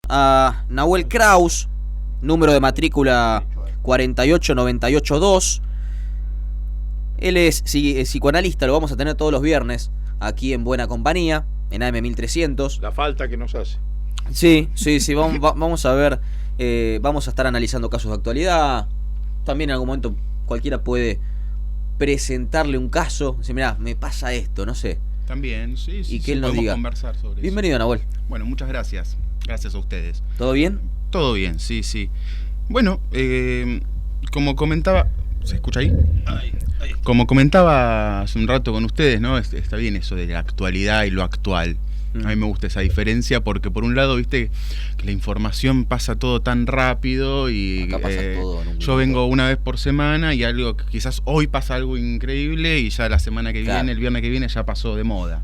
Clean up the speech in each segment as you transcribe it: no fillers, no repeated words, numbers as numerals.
a Nahuel Kraus, número de matrícula 48982. Él es psicoanalista, lo vamos a tener todos los viernes aquí en Buena Compañía, en AM1300. La falta que nos hace. Sí, vamos a ver, vamos a estar analizando casos de actualidad. También en algún momento cualquiera puede presentarle un caso, decir, mirá, me pasa esto, no sé. También, sí, y que él nos diga. Conversar sobre Bienvenido, eso. Nahuel. Bueno, muchas gracias. Gracias a ustedes. ¿Todo bien? Todo bien, sí. Bueno, como comentaba... ¿Se escucha ahí? Como comentaba hace un rato con ustedes, ¿no? Está bien eso de la actualidad y lo actual. A mí me gusta esa diferencia porque por un lado, viste, que la información pasa todo tan rápido y acá pasa todo en un yo vengo una vez por semana y algo que quizás hoy pasa algo increíble y ya la semana que viene, el viernes que viene ya pasó de moda.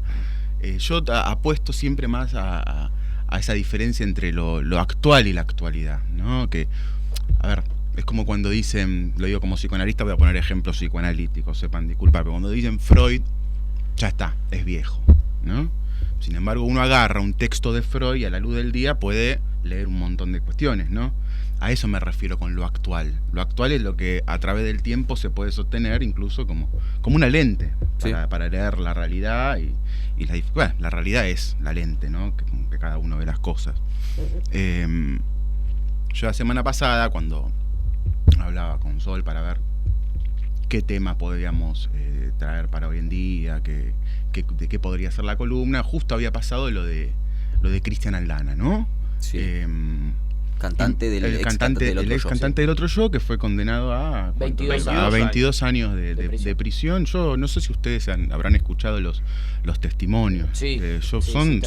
Yo apuesto siempre más a esa diferencia entre lo actual y la actualidad, ¿no? Que, a ver, es como cuando dicen, lo digo como psicoanalista, voy a poner ejemplos psicoanalíticos, sepan disculpar, pero cuando dicen Freud, ya está, es viejo, ¿no? Sin embargo, uno agarra un texto de Freud y a la luz del día puede leer un montón de cuestiones, ¿no? A eso me refiero con lo actual. Lo actual es lo que a través del tiempo se puede sostener incluso como una lente para leer la realidad y la realidad es la lente, ¿no? Que cada uno ve las cosas. Yo la semana pasada, cuando hablaba con Sol para ver qué tema podríamos traer para hoy en día, de qué podría ser la columna, justo había pasado lo de Cristian Aldana, ¿no? Sí. El cantante ex cantante del otro yo, que fue condenado a 22 años de prisión. Yo no sé si ustedes habrán escuchado los testimonios. Sí, son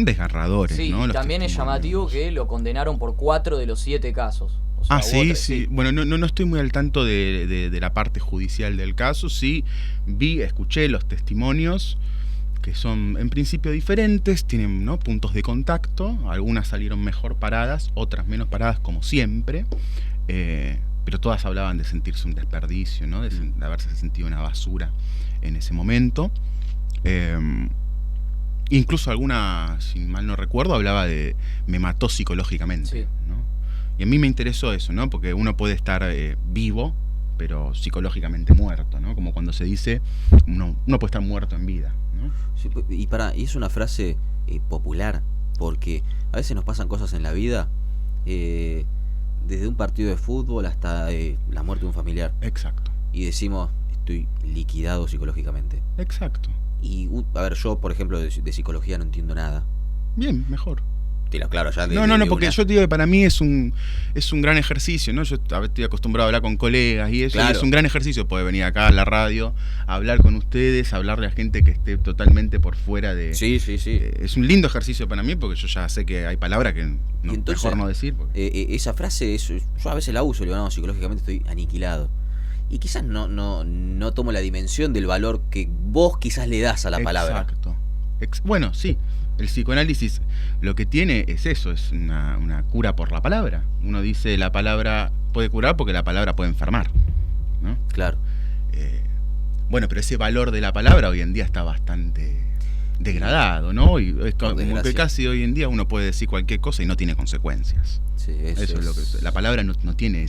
desgarradores, sí, ¿no? Y también es llamativo que lo condenaron por 4 de los 7 casos. O sea, sí. Bueno, no estoy muy al tanto de la parte judicial del caso. Sí, escuché los testimonios, que son en principio diferentes, tienen, ¿no?, puntos de contacto. Algunas salieron mejor paradas, otras menos paradas, como siempre. Pero todas hablaban de sentirse un desperdicio, ¿no? De haberse sentido una basura en ese momento. Incluso alguna, si mal no recuerdo, hablaba de me mató psicológicamente, sí, ¿no? Y a mí me interesó eso, ¿no? Porque uno puede estar vivo, pero psicológicamente muerto, ¿no? Como cuando se dice, uno puede estar muerto en vida, ¿no? Sí, y es una frase popular, porque a veces nos pasan cosas en la vida, desde un partido de fútbol hasta la muerte de un familiar. Exacto. Y decimos, estoy liquidado psicológicamente. Exacto. Y, a ver, yo, por ejemplo, de psicología no entiendo nada. Bien, mejor. Claro, ya no, porque yo te digo que para mí es un gran ejercicio, ¿no? Yo estoy acostumbrado a hablar con colegas y eso, claro. Y es un gran ejercicio poder venir acá a la radio, a hablar con ustedes, a hablarle a gente que esté totalmente por fuera de... Sí. Es un lindo ejercicio para mí porque yo ya sé que hay palabras que entonces, mejor no decir. Esa frase, yo a veces la uso, le digo, no, psicológicamente estoy aniquilado. Y quizás no tomo la dimensión del valor que vos quizás le das a la palabra. Exacto. Bueno, sí. El psicoanálisis lo que tiene es eso, es una cura por la palabra. Uno dice la palabra puede curar porque la palabra puede enfermar, ¿no? Claro. Bueno, pero ese valor de la palabra hoy en día está bastante degradado, ¿no? Y es como que casi hoy en día uno puede decir cualquier cosa y no tiene consecuencias. Sí, eso es lo que la palabra no tiene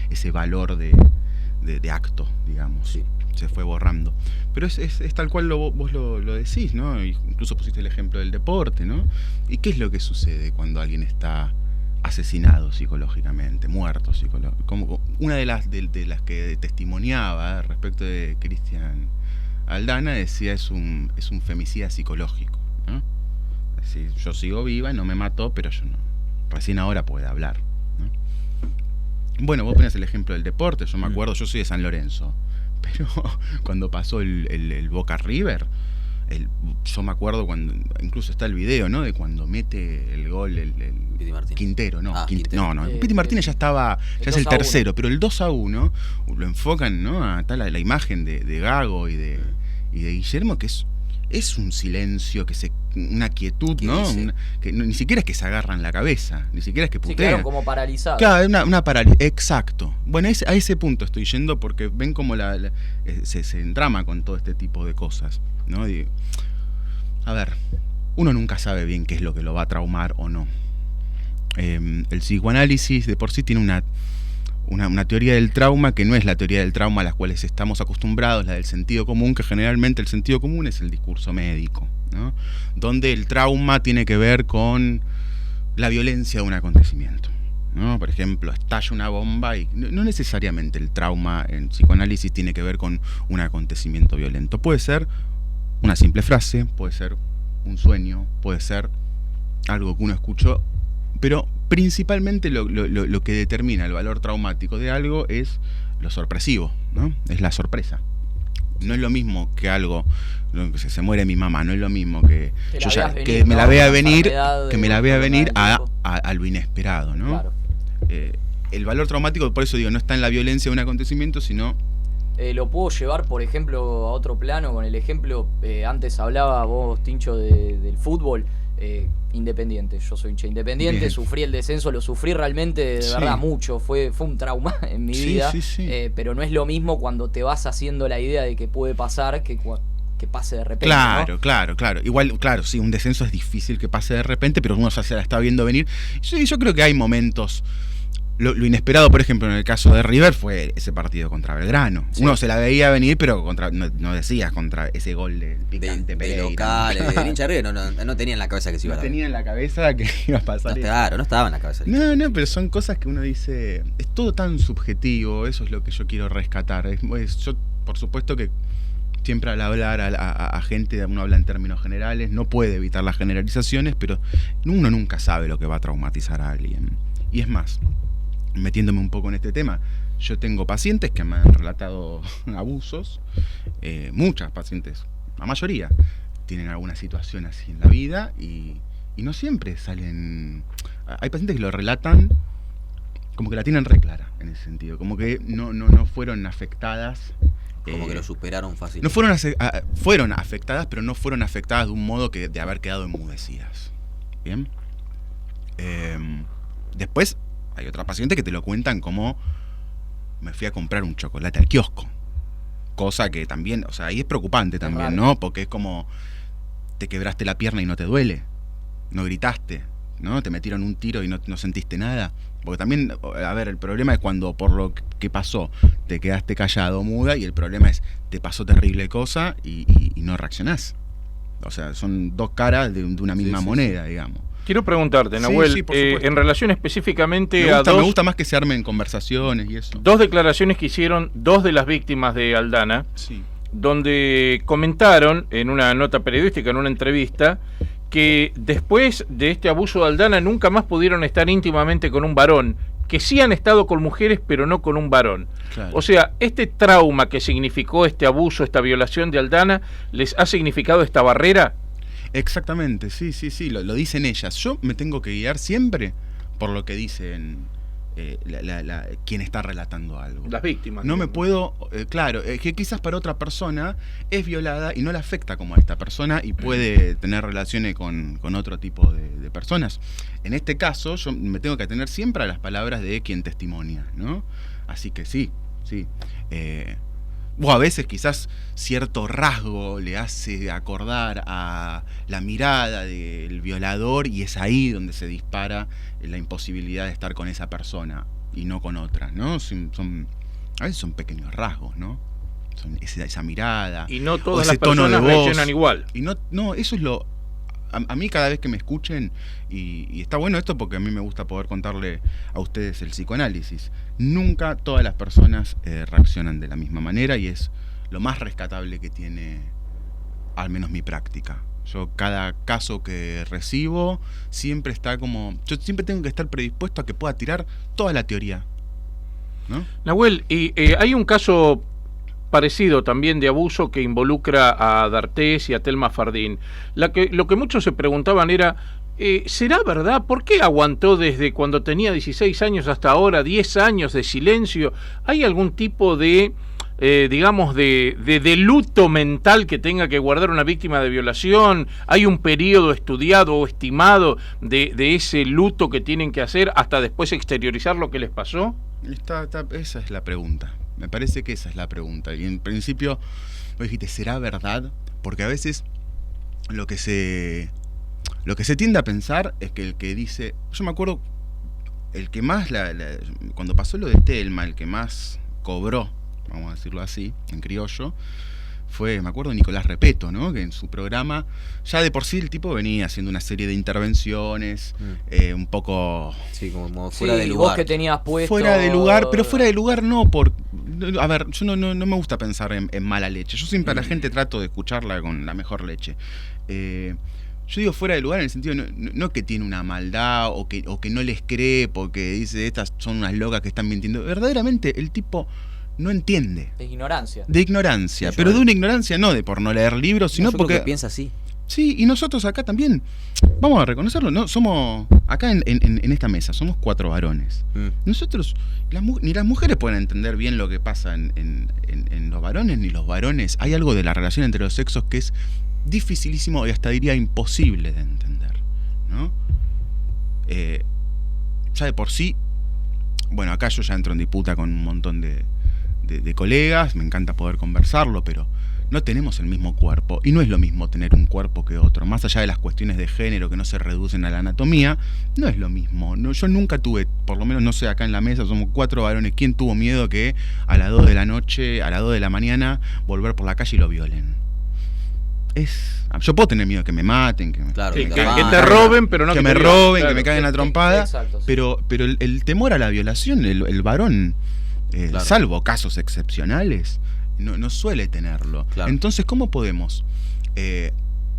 ese valor de acto, digamos. Sí. Se fue borrando. Pero es tal cual vos lo decís, ¿no? Incluso pusiste el ejemplo del deporte, ¿no? ¿Y qué es lo que sucede cuando alguien está asesinado psicológicamente, muerto psicológicamente? Como una de las que testimoniaba respecto de Cristian Aldana decía es un femicida psicológico, ¿no? Es decir, yo sigo viva, no me mató, pero yo no. Recién ahora puede hablar, ¿no? Bueno, vos ponías el ejemplo del deporte. Yo me acuerdo, yo soy de San Lorenzo, pero cuando pasó el Boca River, yo me acuerdo cuando, incluso está el video, ¿no? De cuando mete el gol el Quintero, ¿no? Quintero. El Piti Martínez ya estaba, ya es el tercero, pero el 2-1 lo enfocan, ¿no? Está la imagen de Gago y de Guillermo, que es un silencio, una quietud, ¿no? Que ni siquiera es que se agarran la cabeza, ni siquiera es que putean. Sí, quedaron como paralizados. Claro, una parálisis. Exacto. Bueno, a ese punto estoy yendo porque ven cómo se entrama con todo este tipo de cosas, ¿no? Y, a ver, uno nunca sabe bien qué es lo que lo va a traumar o no. el psicoanálisis de por sí tiene una teoría del trauma que no es la teoría del trauma a las cuales estamos acostumbrados, la del sentido común, que generalmente el sentido común es el discurso médico, ¿no? Donde el trauma tiene que ver con la violencia de un acontecimiento, ¿no? Por ejemplo, estalla una bomba y no necesariamente el trauma en psicoanálisis tiene que ver con un acontecimiento violento. Puede ser una simple frase, puede ser un sueño, puede ser algo que uno escuchó, pero principalmente lo que determina el valor traumático de algo es lo sorpresivo, ¿no? Es la sorpresa. No es lo mismo que algo, que se muere mi mamá, no es lo mismo que me la vea venir a lo inesperado, ¿no? Claro. El valor traumático, por eso digo, no está en la violencia de un acontecimiento, sino... Lo puedo llevar, por ejemplo, a otro plano con el ejemplo, antes hablaba vos, Tincho, del fútbol. Independiente, yo soy hincha Independiente. Bien. Sufrí el descenso, lo sufrí realmente de verdad mucho, fue un trauma en mi vida, pero no es lo mismo cuando te vas haciendo la idea de que puede pasar que pase de repente. Claro, ¿no? claro. Igual, claro, sí, un descenso es difícil que pase de repente, pero uno ya se la está viendo venir. Yo creo que hay momentos. Lo inesperado, por ejemplo, en el caso de River fue ese partido contra Belgrano. Sí. Uno se la veía venir, pero no decías contra ese gol del picante de local, el hincha de River no tenía en la cabeza que se iba a dar. No tenía en la cabeza que iba a pasar. Claro, no estaba en la cabeza. No, pero son cosas que uno dice, es todo tan subjetivo, eso es lo que yo quiero rescatar. Yo, por supuesto que siempre al hablar a gente, uno habla en términos generales, no puede evitar las generalizaciones, pero uno nunca sabe lo que va a traumatizar a alguien. Y es más, metiéndome un poco en este tema, yo tengo pacientes que me han relatado abusos, muchas pacientes, la mayoría, tienen alguna situación así en la vida y no siempre salen... Hay pacientes que lo relatan como que la tienen re clara en ese sentido, como que no fueron afectadas. Como que lo superaron fácil. No fueron afectadas, pero no fueron afectadas de un modo que de haber quedado enmudecidas. ¿Bien? Después hay otra paciente que te lo cuentan como me fui a comprar un chocolate al kiosco. Cosa que también, o sea, ahí es preocupante también, ¿no? Porque es como te quebraste la pierna y no te duele. No gritaste, ¿no? Te metieron un tiro y no sentiste nada. Porque también, a ver, el problema es cuando por lo que pasó te quedaste callado, muda, y el problema es te pasó terrible cosa y no reaccionás. O sea, son dos caras de una misma moneda, digamos. Quiero preguntarte, Nahuel, en relación específicamente a dos... Me gusta más que se armen conversaciones y eso. Dos declaraciones que hicieron dos de las víctimas de Aldana, donde comentaron en una nota periodística, en una entrevista, que después de este abuso de Aldana nunca más pudieron estar íntimamente con un varón, que sí han estado con mujeres, pero no con un varón. Claro. O sea, este trauma que significó este abuso, esta violación de Aldana, ¿les ha significado esta barrera? Exactamente, sí, lo dicen ellas. Yo me tengo que guiar siempre por lo que dicen quien está relatando algo. Las víctimas. No me puedo, claro, que quizás para otra persona es violada y no le afecta como a esta persona y puede tener relaciones con otro tipo de personas. En este caso, yo me tengo que atener siempre a las palabras de quien testimonia, ¿no? Así que sí. O a veces quizás cierto rasgo le hace acordar a la mirada del violador y es ahí donde se dispara la imposibilidad de estar con esa persona y no con otra, ¿no? A veces son pequeños rasgos, ¿no? Son esa mirada. Y no todas las personas reaccionan igual. Y no, eso es lo... A mí cada vez que me escuchen, y está bueno esto porque a mí me gusta poder contarle a ustedes el psicoanálisis, nunca todas las personas reaccionan de la misma manera y es lo más rescatable que tiene al menos mi práctica. Yo cada caso que recibo siempre está como... Yo siempre tengo que estar predispuesto a que pueda tirar toda la teoría, ¿no? Nahuel, y hay un caso parecido también de abuso que involucra a D'Artés y a Telma Fardín. Lo que muchos se preguntaban era, ¿será verdad? ¿Por qué aguantó desde cuando tenía 16 años hasta ahora 10 años de silencio? ¿Hay algún tipo de, digamos, de luto mental que tenga que guardar una víctima de violación? ¿Hay un periodo estudiado o estimado de ese luto que tienen que hacer hasta después exteriorizar lo que les pasó? Esa es la pregunta. Me parece que esa es la pregunta. Y en principio, vos dijiste, ¿será verdad? Porque a veces lo que se tiende a pensar es que el que dice... Yo me acuerdo el que más, cuando pasó lo de Telma, el que más cobró, vamos a decirlo así, en criollo, fue, me acuerdo, Nicolás Repetto, ¿no? Que en su programa, ya de por sí el tipo venía haciendo una serie de intervenciones, un poco... Sí, como fuera de y lugar. Vos que tenías puesto... Fuera de lugar, pero fuera de lugar no, a ver, yo no me gusta pensar en mala leche. Yo siempre a la gente trato de escucharla con la mejor leche. Yo digo fuera de lugar en el sentido, no que tiene una maldad o que no les cree porque dice, estas son unas locas que están mintiendo. Verdaderamente el tipo no entiende. De ignorancia. De ignorancia, Sí, pero de una ignorancia no de por no leer libros, sino Yo porque... creo que piensa así. Sí, y nosotros acá también, vamos a reconocerlo, ¿no? Somos, acá en esta mesa, somos 4 varones. Nosotros, ni las mujeres pueden entender bien lo que pasa en los varones, ni los varones. Hay algo de la relación entre los sexos que es dificilísimo y hasta diría imposible de entender, ¿no? Ya de por sí, bueno, acá yo ya entro en disputa con un montón de colegas, me encanta poder conversarlo, pero no tenemos el mismo cuerpo, y no es lo mismo tener un cuerpo que otro, más allá de las cuestiones de género que no se reducen a la anatomía, no es lo mismo. No, yo nunca tuve, por lo menos no sé, acá en la mesa somos 4 varones, ¿quién tuvo miedo que a las 2 de la noche, a las 2 de la mañana, volver por la calle y lo violen? Yo puedo tener miedo que me maten, que te roben, pero no que me te roben, claro, que me caigan a trompada. Exacto, sí. Pero el temor a la violación, el varón, Claro. salvo casos excepcionales, no suele tenerlo. Claro. Entonces, ¿cómo podemos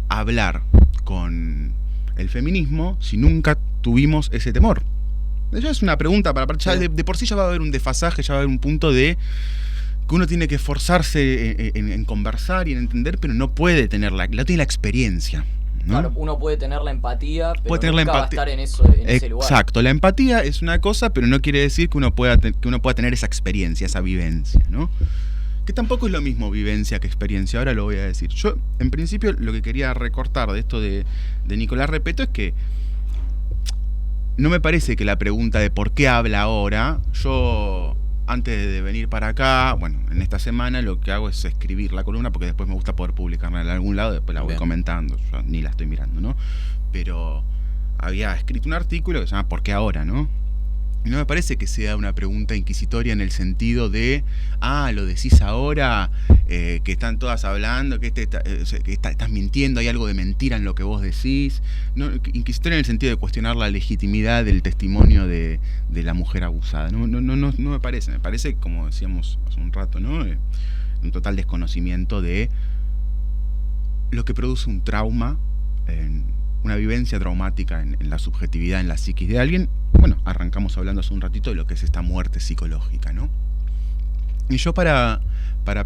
hablar con el feminismo si nunca tuvimos ese temor? Eso es una pregunta ya de por sí ya va a haber un desfasaje, ya va a haber un punto de que uno tiene que esforzarse en conversar y en entender, pero no puede tener no tiene la experiencia, ¿no? Claro, uno puede tener la empatía, pero Puede tener nunca la va a empatía. estar en ese lugar. Exacto, la empatía es una cosa, pero no quiere decir que uno pueda tener esa experiencia, esa vivencia, ¿no? Que tampoco es lo mismo vivencia que experiencia, ahora lo voy a decir. Yo, en principio, lo que quería recortar de esto de Nicolás Repetto es que no me parece que la pregunta de por qué habla ahora, yo antes de venir para acá, bueno, en esta semana lo que hago es escribir la columna porque después me gusta poder publicarla en algún lado, después la voy comentando, yo ni la estoy mirando, ¿no? Pero había escrito un artículo que se llama ¿Por qué ahora?, ¿no? Y no me parece que sea una pregunta inquisitoria en el sentido de, lo decís ahora, que están todas hablando, que estás mintiendo, hay algo de mentira en lo que vos decís. No, inquisitoria en el sentido de cuestionar la legitimidad del testimonio de la mujer abusada. No me parece, como decíamos hace un rato, ¿no? Un total desconocimiento de lo que produce un trauma, una vivencia traumática en la subjetividad, en la psiquis de alguien. Bueno, arrancamos hablando hace un ratito de lo que es esta muerte psicológica, ¿no? Y yo para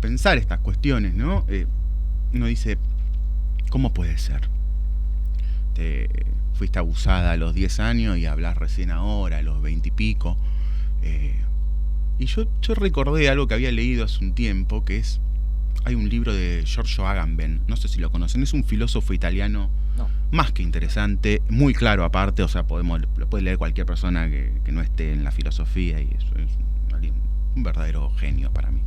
pensar estas cuestiones, ¿no? Uno dice, ¿cómo puede ser? Te fuiste abusada a los 10 años y hablas recién ahora, a los 20 y pico. Y yo recordé algo que había leído hace un tiempo, que es... Hay un libro de Giorgio Agamben, no sé si lo conocen, es un filósofo italiano más que interesante, muy claro aparte, o sea, lo puede leer cualquier persona que no esté en la filosofía, y eso es un verdadero genio para mí.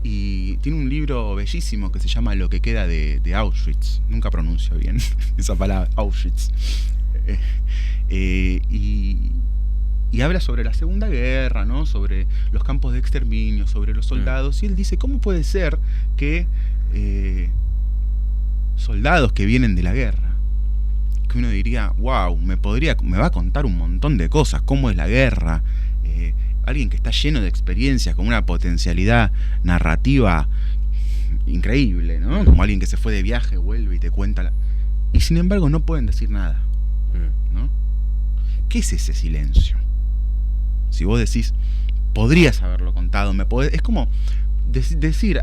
Y tiene un libro bellísimo que se llama Lo que queda de Auschwitz, nunca pronuncio bien esa palabra, Auschwitz. Y habla sobre la Segunda Guerra, ¿no? Sobre los campos de exterminio, sobre los soldados. Y él dice, ¿cómo puede ser que soldados que vienen de la guerra, que uno diría, wow, me va a contar un montón de cosas, cómo es la guerra, alguien que está lleno de experiencias, con una potencialidad narrativa increíble, ¿no? Como alguien que se fue de viaje, vuelve y te cuenta y sin embargo no pueden decir nada, ¿no? ¿Qué es ese silencio? Si vos decís, podrías haberlo contado, es como decir,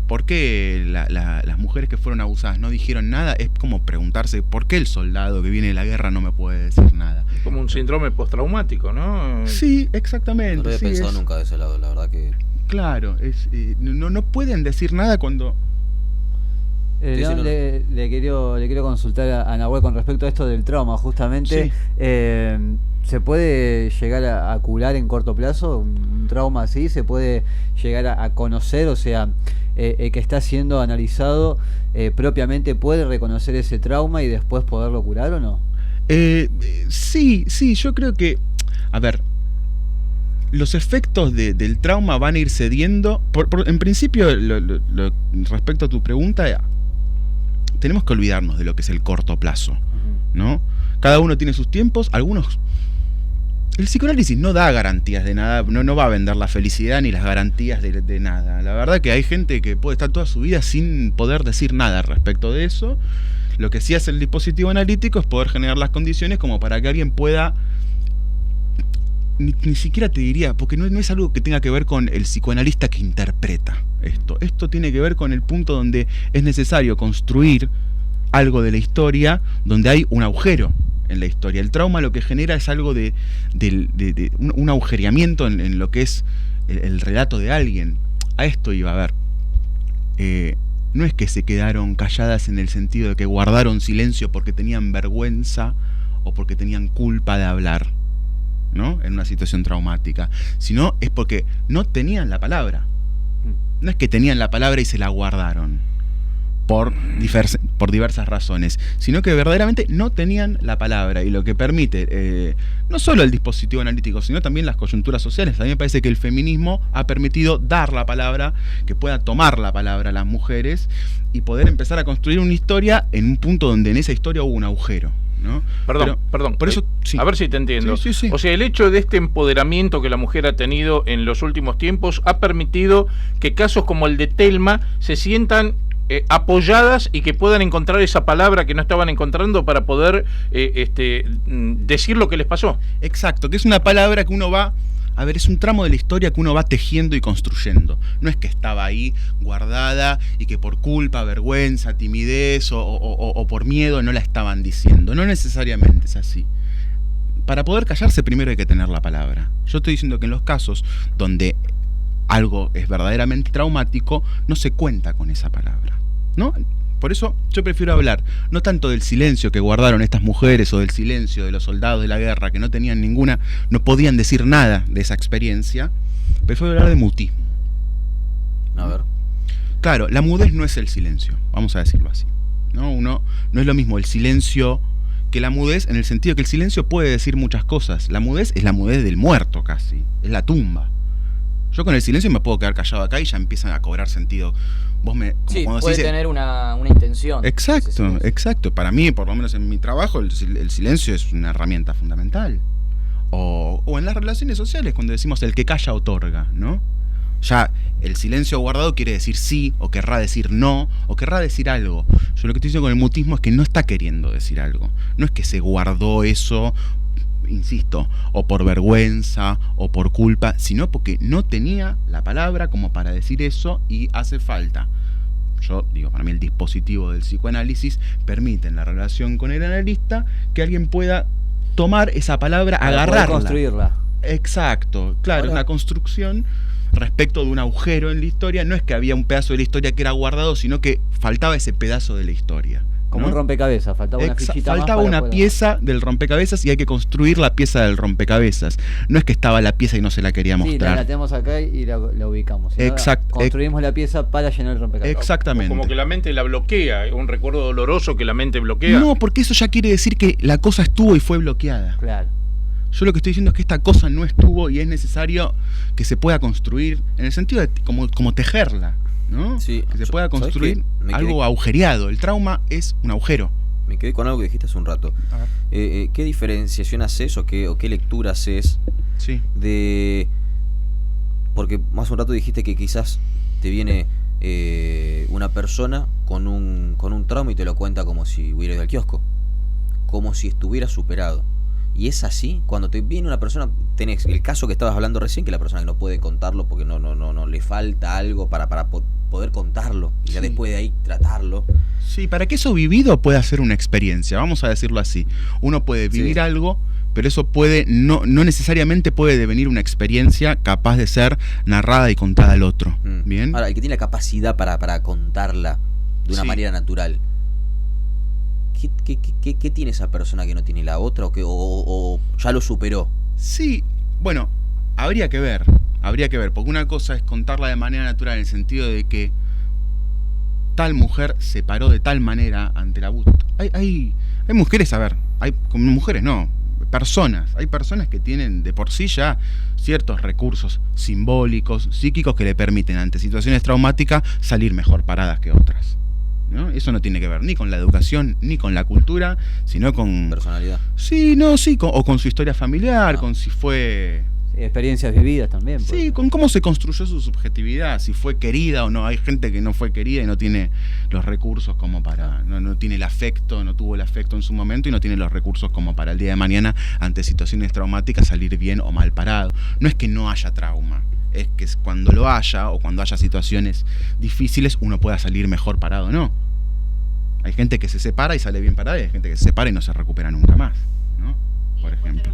¿por qué las mujeres que fueron abusadas no dijeron nada? Es como preguntarse, ¿por qué el soldado que viene de la guerra no me puede decir nada? Es como un síndrome postraumático, ¿no? Sí, exactamente. No lo había pensado nunca de ese lado, la verdad que... Claro, no pueden decir nada cuando... León, le quiero consultar a Nahuel con respecto a esto del trauma, justamente. Sí. ¿Se puede llegar a curar en corto plazo un trauma así? ¿Se puede llegar a conocer? O sea, el que está siendo analizado propiamente puede reconocer ese trauma y después poderlo curar, ¿o no? Sí, yo creo que... A ver, los efectos del trauma van a ir cediendo. En principio, respecto a tu pregunta, tenemos que olvidarnos de lo que es el corto plazo, ¿no? Cada uno tiene sus tiempos, algunos... El psicoanálisis no da garantías de nada, no va a vender la felicidad ni las garantías de nada. La verdad que hay gente que puede estar toda su vida sin poder decir nada respecto de eso. Lo que sí hace el dispositivo analítico es poder generar las condiciones como para que alguien pueda... Ni siquiera te diría, porque no es algo que tenga que ver con el psicoanalista que interpreta esto. Esto tiene que ver con el punto donde es necesario construir algo de la historia, donde hay un agujero en la historia. El trauma lo que genera es algo de un agujereamiento en lo que es el relato de alguien. A esto iba a ver. No es que se quedaron calladas en el sentido de que guardaron silencio porque tenían vergüenza o porque tenían culpa de hablar, ¿no? En una situación traumática, sino es porque no tenían la palabra. No es que tenían la palabra y se la guardaron por diversas razones, sino que verdaderamente no tenían la palabra, y lo que permite no solo el dispositivo analítico, sino también las coyunturas sociales. A mí me parece que el feminismo ha permitido dar la palabra, que pueda tomar la palabra las mujeres y poder empezar a construir una historia en un punto donde en esa historia hubo un agujero, ¿no? Perdón. Por eso, sí. A ver si te entiendo. Sí. O sea, el hecho de este empoderamiento que la mujer ha tenido en los últimos tiempos ha permitido que casos como el de Telma se sientan apoyadas y que puedan encontrar esa palabra que no estaban encontrando para poder decir lo que les pasó. Exacto, que es una palabra que uno va... A ver, es un tramo de la historia que uno va tejiendo y construyendo. No es que estaba ahí guardada y que por culpa, vergüenza, timidez o por miedo no la estaban diciendo. No necesariamente es así. Para poder callarse primero hay que tener la palabra. Yo estoy diciendo que en los casos donde algo es verdaderamente traumático, no se cuenta con esa palabra, ¿no? Por eso yo prefiero hablar no tanto del silencio que guardaron estas mujeres o del silencio de los soldados de la guerra que no tenían ninguna, no podían decir nada de esa experiencia. Prefiero hablar de mutismo. A ver. Claro, la mudez no es el silencio, vamos a decirlo así, ¿no? No es lo mismo el silencio que la mudez, en el sentido que el silencio puede decir muchas cosas. La mudez es la mudez del muerto casi, es la tumba. Yo con el silencio me puedo quedar callado acá y ya empiezan a cobrar sentido. Sí, puede tener una intención. Exacto. Para mí, por lo menos en mi trabajo, el silencio es una herramienta fundamental. O en las relaciones sociales, cuando decimos el que calla otorga, ¿no? Ya el silencio guardado quiere decir sí, o querrá decir no, o querrá decir algo. Yo lo que estoy diciendo con el mutismo es que no está queriendo decir algo. No es que se guardó eso, insisto, o por vergüenza o por culpa, sino porque no tenía la palabra como para decir eso y hace falta. Yo digo, para mí el dispositivo del psicoanálisis permite en la relación con el analista que alguien pueda tomar esa palabra, para agarrarla, construirla. Exacto, claro, es una construcción respecto de un agujero en la historia. No es que había un pedazo de la historia que era guardado, sino que faltaba ese pedazo de la historia. Como un rompecabezas, faltaba una fichita más. Faltaba una pieza del rompecabezas y hay que construir la pieza del rompecabezas. No es que estaba la pieza y no se la quería mostrar. Sí, la tenemos acá y la ubicamos. Exacto. Construimos la pieza para llenar el rompecabezas. Exactamente. Como que la mente la bloquea, un recuerdo doloroso que la mente bloquea. No, porque eso ya quiere decir que la cosa estuvo y fue bloqueada. Claro. Yo lo que estoy diciendo es que esta cosa no estuvo y es necesario que se pueda construir, en el sentido de como tejerla, ¿no? Sí, que se pueda construir algo agujereado. El trauma es un agujero. Me quedé con algo que dijiste hace un rato. ¿Qué diferenciación haces o qué lectura haces de...? Porque más un rato dijiste que quizás te viene una persona con un trauma y te lo cuenta como si hubiera ido al kiosco, como si estuviera superado. Y es así, cuando te viene una persona, tenés el caso que estabas hablando recién, que la persona que no puede contarlo porque no le falta algo para poder contarlo y ya después de ahí tratarlo. Sí, para que eso vivido pueda ser una experiencia, vamos a decirlo así. Uno puede vivir algo, pero eso puede no necesariamente puede devenir una experiencia capaz de ser narrada y contada al otro. ¿Bien? Ahora, el que tiene la capacidad para contarla de una manera natural, ¿Qué tiene esa persona que no tiene la otra o ya lo superó? Sí, bueno, habría que ver, porque una cosa es contarla de manera natural en el sentido de que tal mujer se paró de tal manera ante el abuso. Hay mujeres, a ver, hay como mujeres no, personas. Hay personas que tienen de por sí ya ciertos recursos simbólicos, psíquicos, que le permiten ante situaciones traumáticas salir mejor paradas que otras, ¿no? Eso no tiene que ver ni con la educación ni con la cultura, sino con personalidad. Sí, o con su historia familiar, con si fue experiencias vividas también. Sí, con cómo se construyó su subjetividad, si fue querida o no. Hay gente que no fue querida y no tiene los recursos como para, no tiene el afecto, no tuvo el afecto en su momento y no tiene los recursos como para el día de mañana, ante situaciones traumáticas, salir bien o mal parado. No es que no haya trauma, es que cuando lo haya o cuando haya situaciones difíciles uno pueda salir mejor parado o no. Hay gente que se separa y sale bien parada y hay gente que se separa y no se recupera nunca más, ¿no? Por ejemplo.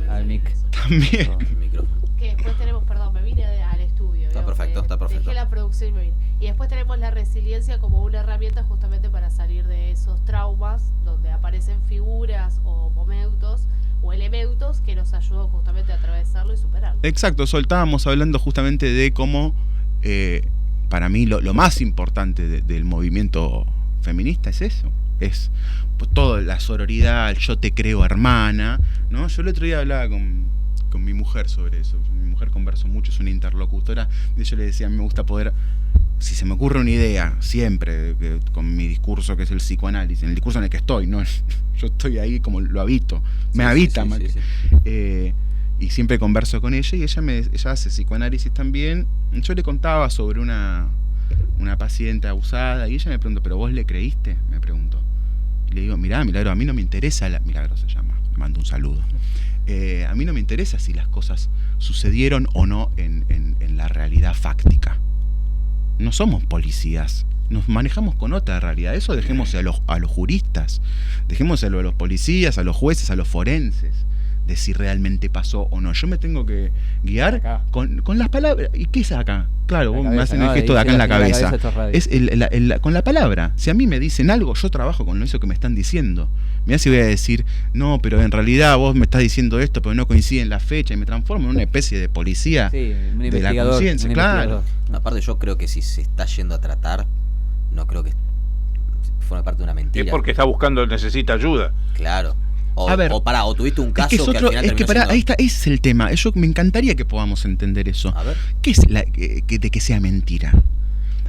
Al mic. También. El micrófono. Que después tenemos, perdón, me vine al estudio. Está perfecto, está perfecto. Dejé la producción y me vine. Y después tenemos la resiliencia como una herramienta justamente para salir de esos traumas donde aparecen figuras o momentos o elementos que nos ayudan justamente a atravesarlo y superarlo. Exacto, estábamos hablando justamente de cómo, para mí, lo más importante del movimiento feminista es eso. Es pues, toda la sororidad, el yo te creo hermana, ¿no? Yo el otro día hablaba con mi mujer sobre eso. Mi mujer converso mucho, es una interlocutora, y yo le decía, a mí me gusta poder, si se me ocurre una idea, siempre, con mi discurso que es el psicoanálisis, en el discurso en el que estoy, ¿no? Yo estoy ahí como lo habito, me habita más. Y siempre converso con ella y ella hace psicoanálisis también. Yo le contaba sobre una paciente abusada y ella me preguntó, ¿pero vos le creíste? Me preguntó. Y le digo, mirá, Milagro, a mí no me interesa, Milagro se llama, le mando un saludo. A mí no me interesa si las cosas sucedieron o no en la realidad fáctica. No somos policías, nos manejamos con otra realidad. Eso dejemos a los juristas, dejémoselo a los policías, a los jueces, a los forenses, de si realmente pasó o no. Yo me tengo que guiar con las palabras. ¿Y qué es acá? Claro, vos me hacen el gesto de acá en la cabeza. Es con la palabra. Si a mí me dicen algo, yo trabajo con eso que me están diciendo. Mirá si voy a decir, no, pero en realidad vos me estás diciendo esto, pero no coincide en la fecha, y me transformo en una especie de policía de la conciencia. Claro. Aparte, yo creo que si se está yendo a tratar, no creo que forme parte de una mentira. Es porque está buscando, necesita ayuda. Claro. O tuviste un caso que al final terminó siendo... ahí está, ese es el tema. Me encantaría que podamos entender eso. A ver. ¿Qué es de que sea mentira?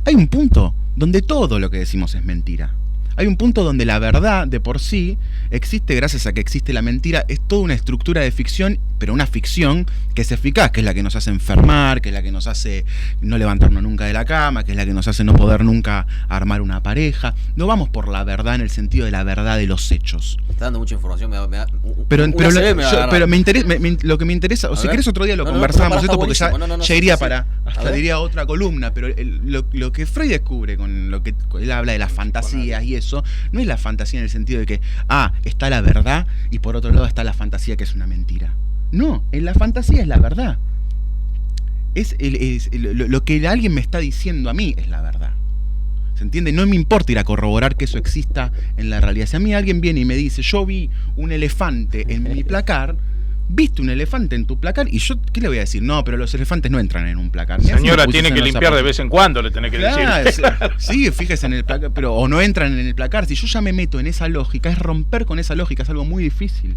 Hay un punto donde todo lo que decimos es mentira. Hay un punto donde la verdad de por sí existe gracias a que existe la mentira. Es toda una estructura de ficción, pero una ficción que es eficaz, que es la que nos hace enfermar, que es la que nos hace no levantarnos nunca de la cama, que es la que nos hace no poder nunca armar una pareja. No vamos por la verdad en el sentido de la verdad de los hechos. Me está dando mucha información, pero me interesa, lo que me interesa, o si querés otro día lo conversamos, esto porque ya iría para, hasta diría otra columna, pero lo que Freud descubre con lo que él habla de las fantasías y eso, no es la fantasía en el sentido de que, está la verdad y por otro lado está la fantasía que es una mentira. No, en la fantasía es la verdad. Es lo que alguien me está diciendo a mí es la verdad. ¿Se entiende? No me importa ir a corroborar que eso exista en la realidad. Si a mí alguien viene y me dice, yo vi un elefante en mi placar, ¿viste un elefante en tu placar? Y yo, ¿qué le voy a decir? No, pero los elefantes no entran en un placar. Señora, tiene que limpiar de vez en cuando, le tenés que decir. Sí, fíjese en el placar, pero o no entran en el placar. Si yo ya me meto en esa lógica, es romper con esa lógica, es algo muy difícil,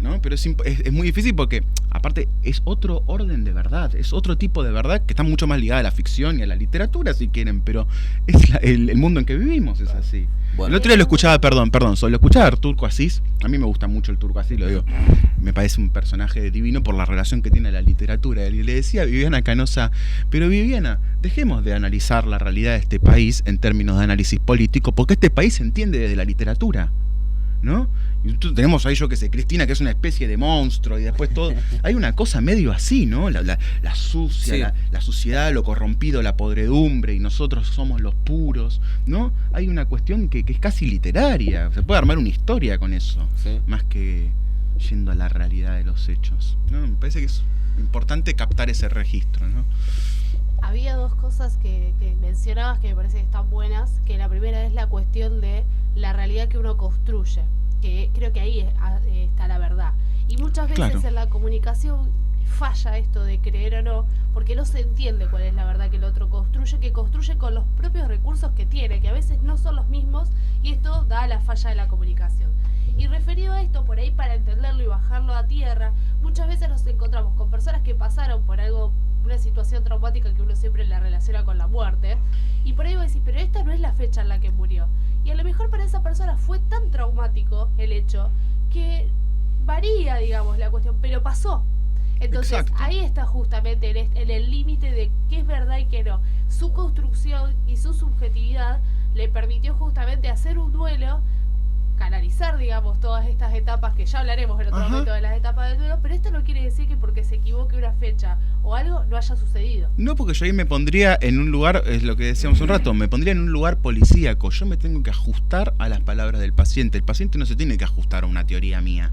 ¿no? Pero es muy difícil porque, aparte, es otro orden de verdad, es otro tipo de verdad que está mucho más ligada a la ficción y a la literatura, si quieren, pero es el mundo en que vivimos, es así. Bueno. El otro día lo escuchaba, lo escuchaba a Turco Asís. A mí me gusta mucho el Turco Asís, lo digo. Me parece un personaje divino por la relación que tiene a la literatura. Y le decía a Viviana Canosa, pero Viviana, dejemos de analizar la realidad de este país en términos de análisis político, porque este país se entiende desde la literatura, ¿no? Y tenemos ahí, yo que sé, Cristina, que es una especie de monstruo, y después todo. Hay una cosa medio así, ¿no? La sucia, sí. la suciedad, lo corrompido, la podredumbre, y nosotros somos los puros, ¿no? Hay una cuestión que es casi literaria. Se puede armar una historia con eso, sí. Más que yendo a la realidad de los hechos, ¿no? Me parece que es importante captar ese registro, ¿no? Había dos cosas que mencionabas que me parece que están buenas, que la primera es la cuestión de la realidad que uno construye, que creo que ahí está la verdad. Y muchas veces en la comunicación falla esto de creer o no, porque no se entiende cuál es la verdad que el otro construye, que construye con los propios recursos que tiene, que a veces no son los mismos, y esto da la falla de la comunicación. Y referido a esto, por ahí para entenderlo y bajarlo a tierra, muchas veces nos encontramos con personas que pasaron por algo, una situación traumática que uno siempre la relaciona con la muerte, y por ahí vos decís, pero esta no es la fecha en la que murió. Y a lo mejor para esa persona fue tan traumático el hecho que varía, digamos, la cuestión, pero pasó. Entonces, Exacto. ahí está justamente en el límite de qué es verdad y qué no. Su construcción y su subjetividad le permitió justamente hacer un duelo, canalizar, digamos, todas estas etapas, que ya hablaremos en otro Ajá. momento de las etapas del duelo, pero esto no quiere decir que porque se equivoque una fecha o algo no haya sucedido. No, porque yo ahí me pondría en un lugar, es lo que decíamos un rato, me pondría en un lugar policíaco. Yo me tengo que ajustar a las palabras del paciente. El paciente no se tiene que ajustar a una teoría mía.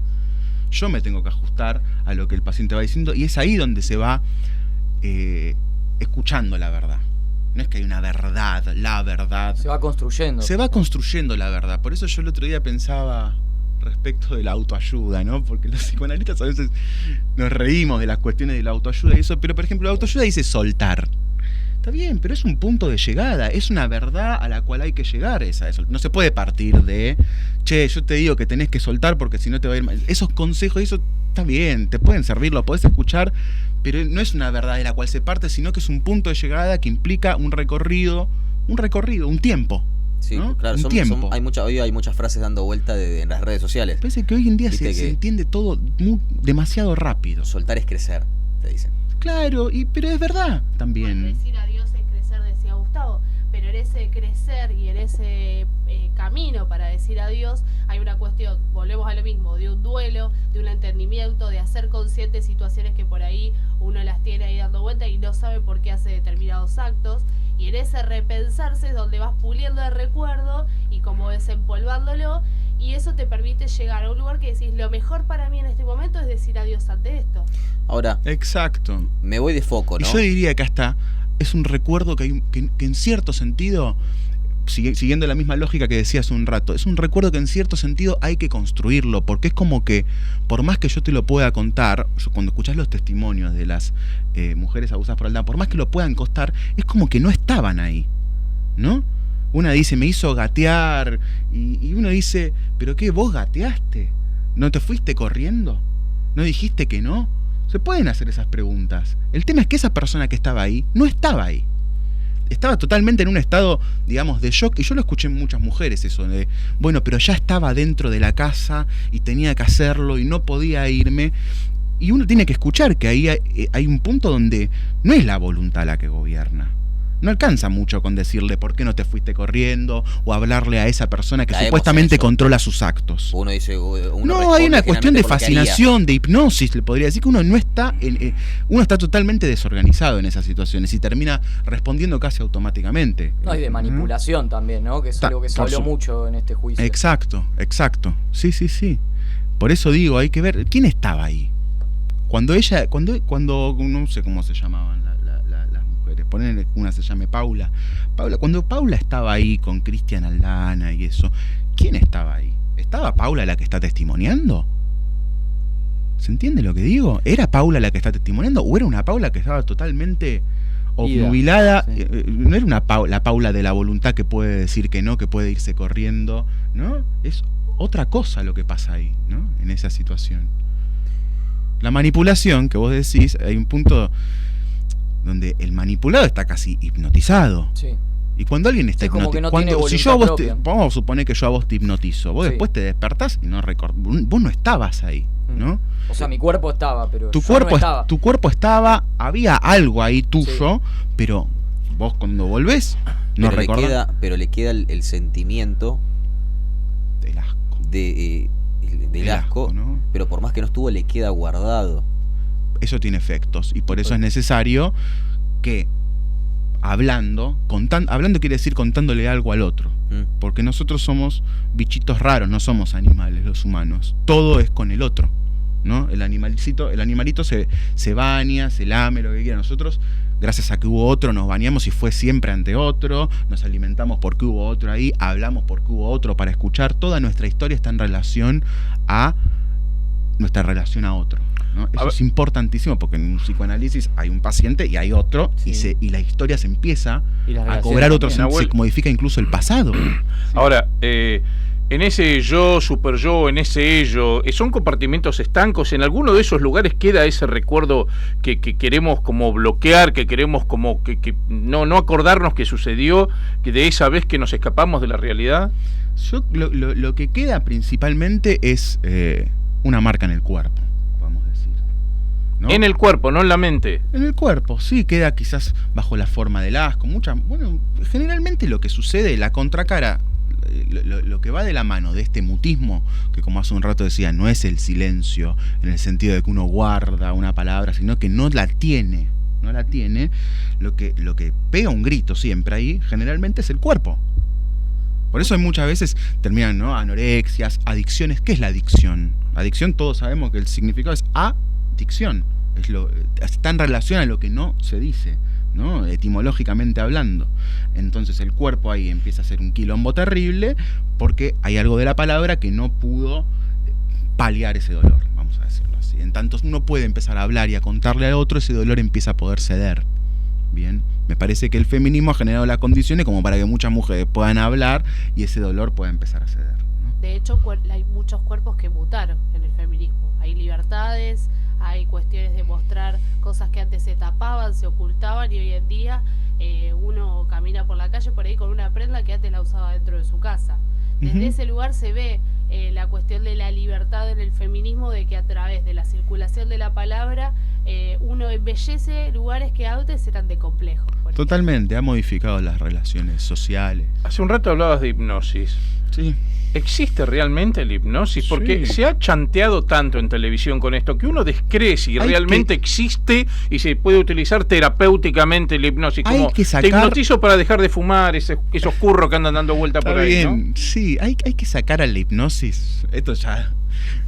Yo me tengo que ajustar a lo que el paciente va diciendo, y es ahí donde se va escuchando la verdad. No es que hay una verdad, la verdad. Se va construyendo. Se va construyendo la verdad. Por eso yo el otro día pensaba respecto de la autoayuda, ¿no? Porque los psicoanalistas a veces nos reímos de las cuestiones de la autoayuda y eso, pero por ejemplo la autoayuda dice soltar. Está bien, pero es un punto de llegada, es una verdad a la cual hay que llegar. No se puede partir de, che, yo te digo que tenés que soltar porque si no te va a ir mal. Esos consejos, eso está bien, te pueden servir, lo podés escuchar, pero no es una verdad de la cual se parte, sino que es un punto de llegada que implica un recorrido, un tiempo. Sí, ¿no? claro, Un tiempo. hoy hay muchas frases dando vuelta en las redes sociales. Parece que hoy en día Viste se que entiende todo demasiado rápido. soltar es crecer, te dicen. Claro, pero es verdad también. Bueno, decir adiós es crecer, decía Gustavo, pero en ese crecer y en ese camino para decir adiós hay una cuestión, volvemos a lo mismo, de un duelo, de un entendimiento, de hacer conscientes situaciones que por ahí uno las tiene ahí dando vuelta y no sabe por qué hace determinados actos, y en ese repensarse es donde vas puliendo el recuerdo y como desempolvándolo, y eso te permite llegar a un lugar que decís, lo mejor para mí en este momento es decir adiós ante esto. Ahora, Exacto. me voy de foco, Y ¿no? yo diría que hasta es un recuerdo que en cierto sentido, siguiendo la misma lógica que decía hace un rato, es un recuerdo que en cierto sentido hay que construirlo, porque es como que, por más que yo te lo pueda contar, cuando escuchás los testimonios de las mujeres abusadas por Aldana, por más que lo puedan contar, es como que no estaban ahí, ¿no? Una dice, me hizo gatear, y uno dice, ¿pero qué, vos gateaste? ¿No te fuiste corriendo? ¿No dijiste que no? Se pueden hacer esas preguntas. El tema es que esa persona que estaba ahí, no estaba ahí. Estaba totalmente en un estado, digamos, de shock, y yo lo escuché en muchas mujeres eso, de, bueno, pero ya estaba dentro de la casa, y tenía que hacerlo, y no podía irme. Y uno tiene que escuchar que ahí hay un punto donde no es la voluntad la que gobierna. No alcanza mucho con decirle por qué no te fuiste corriendo o hablarle a esa persona que Caemos supuestamente en eso. controla sus actos. Uno dice, No, hay una cuestión de fascinación, de hipnosis, le podría decir, que uno no está uno está totalmente desorganizado en esas situaciones y termina respondiendo casi automáticamente. No, y de manipulación también, ¿no? Que es algo que se habló mucho en este juicio. Exacto. Sí. Por eso digo, hay que ver quién estaba ahí. Cuando no sé cómo se llamaban las mujeres, ponen una se llame Paula, cuando Paula estaba ahí con Cristian Aldana y eso, ¿quién estaba ahí? ¿Estaba Paula la que está testimoniando? ¿Se entiende lo que digo? ¿Era Paula la que está testimoniando o era una Paula que estaba totalmente obnubilada? Sí. No era la Paula de la voluntad que puede decir que no, que puede irse corriendo, ¿no? Es otra cosa lo que pasa ahí, ¿no? En esa situación. La manipulación que vos decís, hay un punto donde el manipulado está casi hipnotizado. Sí. Y cuando alguien está Sí, como que no hipnotizado, tiene si yo a vos voluntad propia. vamos a suponer que yo a vos te hipnotizo, vos Sí. después te despertás y no vos no estabas ahí, ¿no? O sea, mi cuerpo estaba, pero Tu yo cuerpo, no estaba. tu cuerpo estaba, había algo ahí tuyo, pero vos cuando volvés no pero recordás. pero le queda el sentimiento El asco. del asco, ¿no? pero por más que no estuvo, le queda guardado. Eso tiene efectos y por eso es necesario que hablando quiere decir contándole algo al otro, porque nosotros somos bichitos raros, no somos animales los humanos, todo es con el otro, ¿no? El animalito se baña, se lame, lo que quiera. Nosotros, gracias a que hubo otro, nos bañamos y fue siempre ante otro, nos alimentamos porque hubo otro ahí, hablamos porque hubo otro para escuchar. Toda nuestra historia está en relación a nuestra relación a otro, ¿no? Eso es importantísimo porque en un psicoanálisis hay un paciente y hay otro, Sí. y la historia se empieza Y las a relaciones cobrar otro también. se modifica incluso el pasado. Ahora, En ese yo, super yo, en ese ello, ¿son compartimentos estancos? ¿En alguno de esos lugares queda ese recuerdo que queremos como bloquear, que queremos como que no acordarnos que sucedió, que de esa vez que nos escapamos de la realidad? Lo que queda principalmente es una marca en el cuerpo, podemos decir, ¿no? En el cuerpo, no en la mente. En el cuerpo, sí, queda quizás bajo la forma del asco. Bueno, generalmente lo que sucede, la contracara, lo que va de la mano de este mutismo, que como hace un rato decía, no es el silencio en el sentido de que uno guarda una palabra, sino que no la tiene, lo que pega un grito siempre ahí, generalmente es el cuerpo. Por eso hay muchas veces terminan, ¿no?, anorexias, adicciones. ¿Qué es la adicción? Adicción, todos sabemos que el significado es adicción. Está en relación a lo que no se dice, ¿no?, etimológicamente hablando. Entonces el cuerpo ahí empieza a ser un quilombo terrible porque hay algo de la palabra que no pudo paliar ese dolor, vamos a decirlo así. En tanto uno puede empezar a hablar y a contarle al otro, ese dolor empieza a poder ceder. Bien, me parece que el feminismo ha generado las condiciones como para que muchas mujeres puedan hablar y ese dolor pueda empezar a ceder, ¿no? De hecho, hay muchos cuerpos que mutaron en el feminismo. Hay libertades, hay cuestiones de mostrar cosas que antes se tapaban, se ocultaban, y hoy en día uno camina por la calle por ahí con una prenda que antes la usaba dentro de su casa. Desde ese lugar se ve la cuestión de la libertad en el feminismo, de que a través de la circulación de la palabra uno embellece lugares que antes eran de complejos. Totalmente, ha modificado las relaciones sociales. Hace un rato hablabas de hipnosis. Sí. ¿Existe realmente la hipnosis? Porque se ha chanteado tanto en televisión con esto que uno descree si realmente existe y se puede utilizar terapéuticamente la hipnosis. Como te hipnotizo para dejar de fumar, esos curros que andan dando vuelta por ahí, ¿no? Sí, hay que sacar a la hipnosis. Esto ya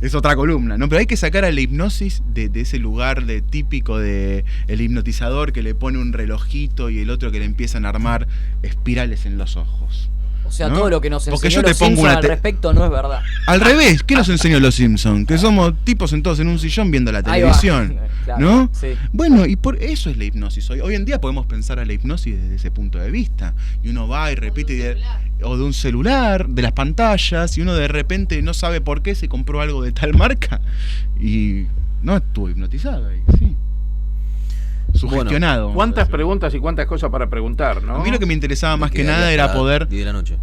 es otra columna, ¿no? Pero hay que sacar a la hipnosis de ese lugar típico de el hipnotizador que le pone un relojito y el otro que le empiezan a armar espirales en los ojos. O sea, ¿no? todo lo que nos enseñó los Simpsons al respecto no es verdad. Al revés, ¿qué nos enseñó los Simpsons? Que somos tipos sentados en un sillón viendo la televisión, claro, ¿no? Sí. Bueno, y por eso es la hipnosis. Hoy en día podemos pensar a la hipnosis desde ese punto de vista. Y uno va y repite, o de un celular, de las pantallas, y uno de repente no sabe por qué se compró algo de tal marca y no estuvo hipnotizado ahí, sí. Sugestionado. Bueno, cuántas preguntas y cuántas cosas para preguntar, ¿no? A mí lo que me interesaba más que nada era poder... 10 de la noche.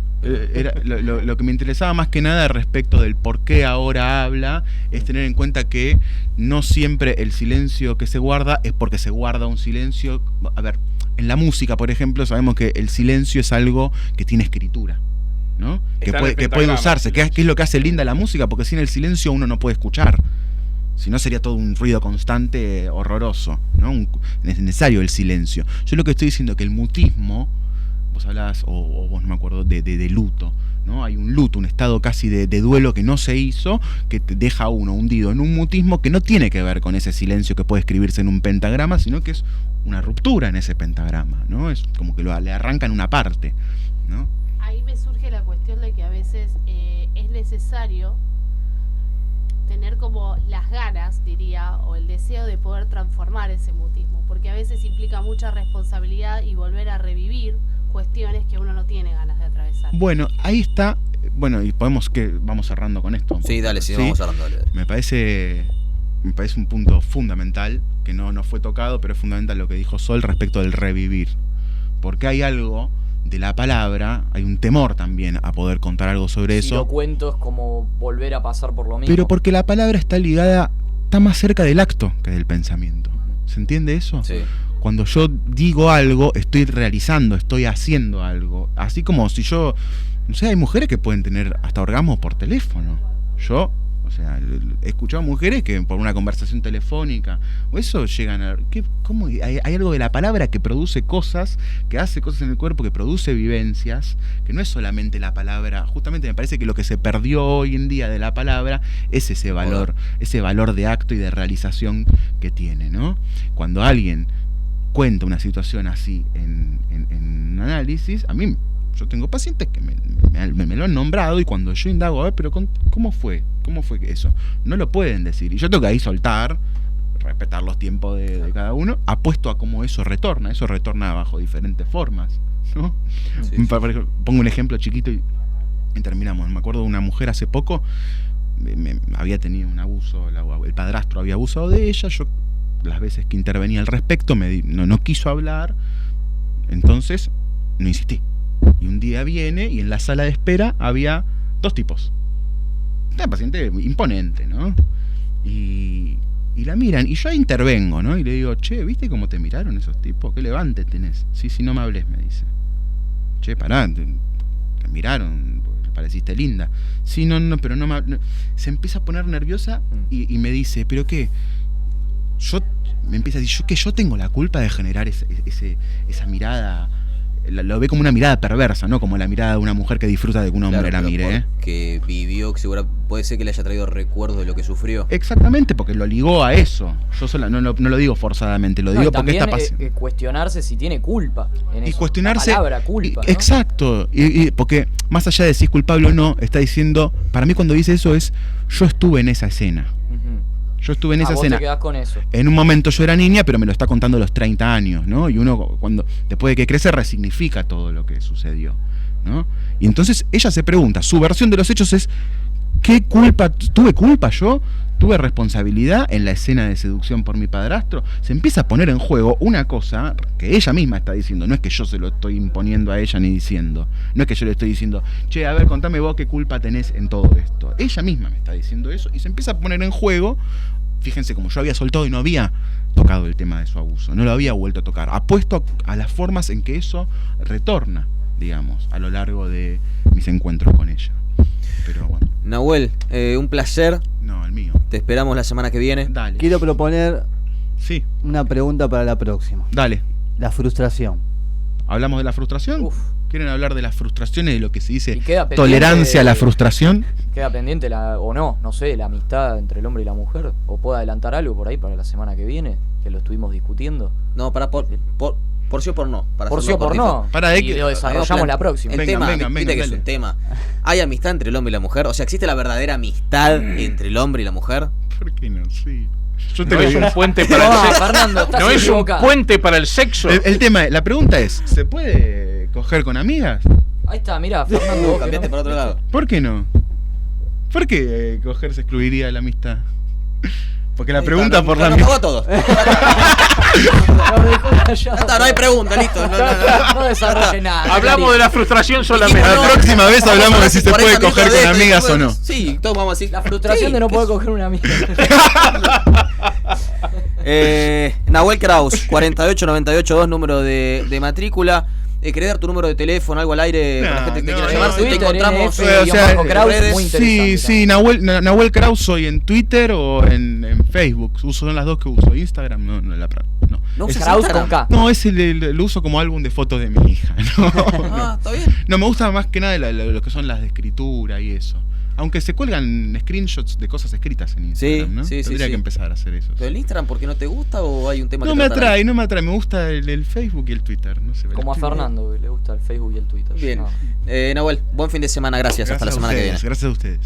Lo que me interesaba más que nada respecto del por qué ahora habla es tener en cuenta que no siempre el silencio que se guarda es porque se guarda un silencio. A ver, en la música, por ejemplo, sabemos que el silencio es algo que tiene escritura, ¿no? Que puede usarse, que es lo que hace linda la música, porque sin el silencio uno no puede escuchar. Si no sería todo un ruido constante horroroso, ¿no? Es necesario el silencio. Yo lo que estoy diciendo es que el mutismo, vos hablabas, o vos no me acuerdo, de luto, ¿no? Hay un luto, un estado casi de duelo que no se hizo, que te deja a uno hundido en un mutismo que no tiene que ver con ese silencio que puede escribirse en un pentagrama, sino que es una ruptura en ese pentagrama, ¿no? Es como que le arrancan una parte, ¿no? Ahí me surge la cuestión de que a veces es necesario tener como las ganas, diría, o el deseo de poder transformar ese mutismo, porque a veces implica mucha responsabilidad y volver a revivir cuestiones que uno no tiene ganas de atravesar. Bueno, ahí está. Bueno, y vamos cerrando con esto. Sí, dale, sí, vamos cerrando. Dale. Me parece un punto fundamental, que no fue tocado, pero es fundamental lo que dijo Sol respecto del revivir. Porque hay algo de la palabra, hay un temor también a poder contar algo sobre eso. Si lo cuento es como volver a pasar por lo mismo. Pero porque la palabra está más cerca del acto que del pensamiento. ¿Se entiende eso? Sí. Cuando yo digo algo, estoy realizando, estoy haciendo algo. Así como si yo, no sé, hay mujeres que pueden tener hasta orgasmos por teléfono. Yo, o sea, he escuchado mujeres que por una conversación telefónica, o eso llegan a... ¿Cómo? Hay algo de la palabra que produce cosas, que hace cosas en el cuerpo, que produce vivencias, que no es solamente la palabra. Justamente me parece que lo que se perdió hoy en día de la palabra es ese valor de acto y de realización que tiene, ¿no? Cuando alguien cuenta una situación así en análisis, a mí... Yo tengo pacientes que me lo han nombrado y cuando yo indago, a ver, pero ¿cómo fue eso? No lo pueden decir. Y yo tengo que ahí soltar, respetar los tiempos de cada uno, apuesto a cómo eso retorna bajo diferentes formas, ¿no? Sí. Pongo un ejemplo chiquito y y terminamos. Me acuerdo de una mujer hace poco, había tenido un abuso, el padrastro había abusado de ella, yo las veces que intervenía al respecto no quiso hablar, entonces no insistí. Y un día viene y en la sala de espera había 2 tipos. Una paciente imponente, ¿no? Y la miran, y yo intervengo, ¿no? Y le digo, che, ¿viste cómo te miraron esos tipos? ¿Qué levante tenés? Sí, no me hables, me dice. Che, pará, te miraron, pareciste linda. Sí, no, pero no me... Se empieza a poner nerviosa y me dice, ¿pero qué? Me empieza a decir, yo tengo la culpa de generar esa mirada... Lo ve como una mirada perversa, ¿no? Como la mirada de una mujer que disfruta de que un hombre la mire, que vivió, que seguro puede ser que le haya traído recuerdos de lo que sufrió. Exactamente, porque lo ligó a eso. Yo no lo digo forzadamente, lo digo porque está pasando. Cuestionarse si tiene culpa en eso. Y cuestionarse... La palabra culpa, ¿no? Exacto. Y porque más allá de si es culpable o no, está diciendo... Para mí cuando dice eso es... Yo estuve en esa escena. Yo estuve en esa escena. Vos te quedás con eso. En un momento yo era niña, pero me lo está contando a los 30 años, ¿no? Y uno, después de que crece, resignifica todo lo que sucedió, ¿no? Y entonces ella se pregunta, su versión de los hechos es, ¿qué culpa? ¿Tuve culpa yo? ¿Tuve responsabilidad en la escena de seducción por mi padrastro? Se empieza a poner en juego una cosa que ella misma está diciendo. No es que yo se lo estoy imponiendo a ella ni diciendo. No es que yo le estoy diciendo, che, a ver, contame vos qué culpa tenés en todo esto. Ella misma me está diciendo eso y se empieza a poner en juego. Fíjense, como yo había soltado y no había tocado el tema de su abuso, no lo había vuelto a tocar, apuesto a las formas en que eso retorna, digamos, a lo largo de mis encuentros con ella. Pero bueno. Nahuel, un placer. No, el mío. Te esperamos la semana que viene. Dale. Quiero proponer una pregunta para la próxima. Dale. La frustración. ¿Hablamos de la frustración? ¿Quieren hablar de las frustraciones, de lo que se dice tolerancia tolerancia a la frustración? Queda pendiente o no sé, la amistad entre el hombre y la mujer. O puedo adelantar algo por ahí para la semana que viene, que lo estuvimos discutiendo. No, por sí o por no. Por sí o por no. Y lo desarrollamos la próxima. El tema, viste que es un tema. ¿Hay amistad entre el hombre y la mujer? O sea, ¿existe la verdadera amistad entre el hombre y la mujer? ¿Por qué no? Sí. Yo te no es un puente para el sexo. Fernando, no es un puente para el sexo. El tema, la pregunta es, ¿se puede coger con amigas? Ahí está, mira, Fernando. Cambiaste para otro lado. ¿Por qué no? ¿Por qué coger se excluiría de la amistad? Porque la pregunta por la amistad. No, todo. No hay pregunta, listo. No desarrolle nada. Hablamos de la frustración solamente. La próxima vez hablamos de si se puede coger con amigas o no. Sí, todos vamos a decir. La frustración de no poder coger una amiga. Nahuel Kraus, 48982, número de matrícula. ¿Querés dar tu número de teléfono, algo al aire para la gente que te quiera llamar? Te encontramos muy interesante. Sí, Nahuel Kraus soy en Twitter o en Facebook. Son las dos que uso. Instagram no. ¿Es Kraus con K? No, lo uso como álbum de fotos de mi hija. No, está bien. No, me gusta más que nada lo que son las de escritura y eso. Aunque se cuelgan screenshots de cosas escritas en Instagram, ¿no? Tendría que empezar a hacer eso. ¿Pero el Instagram por qué no te gusta o hay un tema no me atrae? Me gusta el Facebook y el Twitter. No sé, como a Fernando, le gusta el Facebook y el Twitter. Bien. Nahuel, buen fin de semana, gracias. Hasta la semana que viene. Gracias a ustedes.